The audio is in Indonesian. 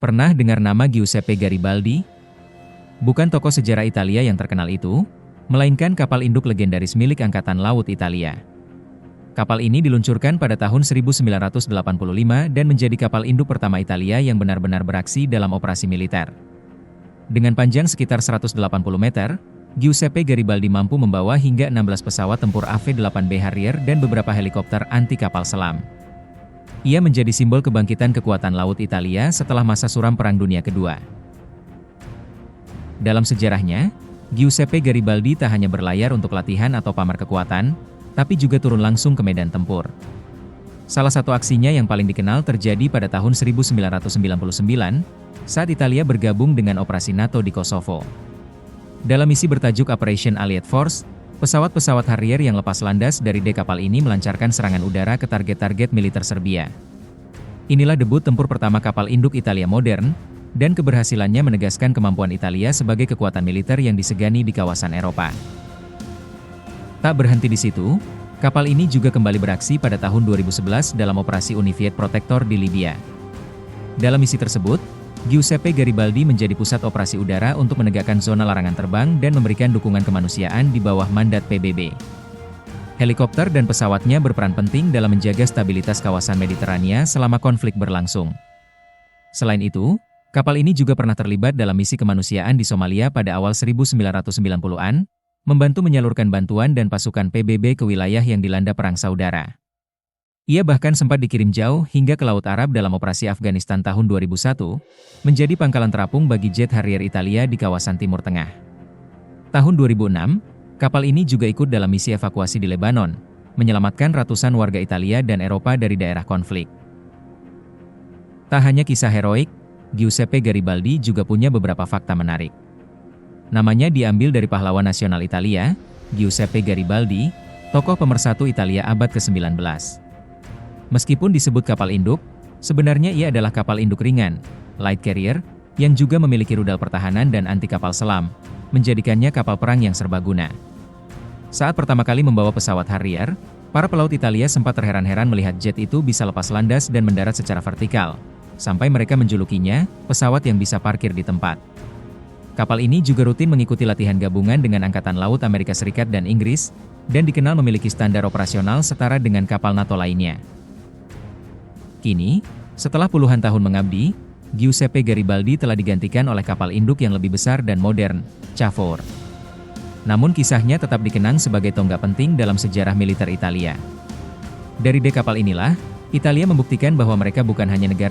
Pernah dengar nama Giuseppe Garibaldi? Bukan tokoh sejarah Italia yang terkenal itu, melainkan kapal induk legendaris milik Angkatan Laut Italia. Kapal ini diluncurkan pada tahun 1985 dan menjadi kapal induk pertama Italia yang benar-benar beraksi dalam operasi militer. Dengan panjang sekitar 180 meter, Giuseppe Garibaldi mampu membawa hingga 16 pesawat tempur AV-8B Harrier dan beberapa helikopter anti kapal selam. Ia menjadi simbol kebangkitan kekuatan laut Italia setelah masa suram Perang Dunia Kedua. Dalam sejarahnya, Giuseppe Garibaldi tak hanya berlayar untuk latihan atau pamer kekuatan, tapi juga turun langsung ke medan tempur. Salah satu aksinya yang paling dikenal terjadi pada tahun 1999, saat Italia bergabung dengan operasi NATO di Kosovo. Dalam misi bertajuk Operation Allied Force, pesawat-pesawat Harrier yang lepas landas dari dek kapal ini melancarkan serangan udara ke target-target militer Serbia. Inilah debut tempur pertama kapal induk Italia modern, dan keberhasilannya menegaskan kemampuan Italia sebagai kekuatan militer yang disegani di kawasan Eropa. Tak berhenti di situ, kapal ini juga kembali beraksi pada tahun 2011 dalam operasi Unified Protector di Libya. Dalam misi tersebut, Giuseppe Garibaldi menjadi pusat operasi udara untuk menegakkan zona larangan terbang dan memberikan dukungan kemanusiaan di bawah mandat PBB. Helikopter dan pesawatnya berperan penting dalam menjaga stabilitas kawasan Mediterania selama konflik berlangsung. Selain itu, kapal ini juga pernah terlibat dalam misi kemanusiaan di Somalia pada awal 1990-an, membantu menyalurkan bantuan dan pasukan PBB ke wilayah yang dilanda perang saudara. Ia bahkan sempat dikirim jauh hingga ke Laut Arab dalam operasi Afghanistan tahun 2001, menjadi pangkalan terapung bagi jet Harrier Italia di kawasan Timur Tengah. Tahun 2006, kapal ini juga ikut dalam misi evakuasi di Lebanon, menyelamatkan ratusan warga Italia dan Eropa dari daerah konflik. Tak hanya kisah heroik, Giuseppe Garibaldi juga punya beberapa fakta menarik. Namanya diambil dari pahlawan nasional Italia, Giuseppe Garibaldi, tokoh pemersatu Italia abad ke-19. Meskipun disebut kapal induk, sebenarnya ia adalah kapal induk ringan, light carrier, yang juga memiliki rudal pertahanan dan anti kapal selam, menjadikannya kapal perang yang serbaguna. Saat pertama kali membawa pesawat Harrier, para pelaut Italia sempat terheran-heran melihat jet itu bisa lepas landas dan mendarat secara vertikal, sampai mereka menjulukinya, pesawat yang bisa parkir di tempat. Kapal ini juga rutin mengikuti latihan gabungan dengan Angkatan Laut Amerika Serikat dan Inggris, dan dikenal memiliki standar operasional setara dengan kapal NATO lainnya. Kini, setelah puluhan tahun mengabdi, Giuseppe Garibaldi telah digantikan oleh kapal induk yang lebih besar dan modern, Cavour. Namun kisahnya tetap dikenang sebagai tonggak penting dalam sejarah militer Italia. Dari dek kapal inilah, Italia membuktikan bahwa mereka bukan hanya negara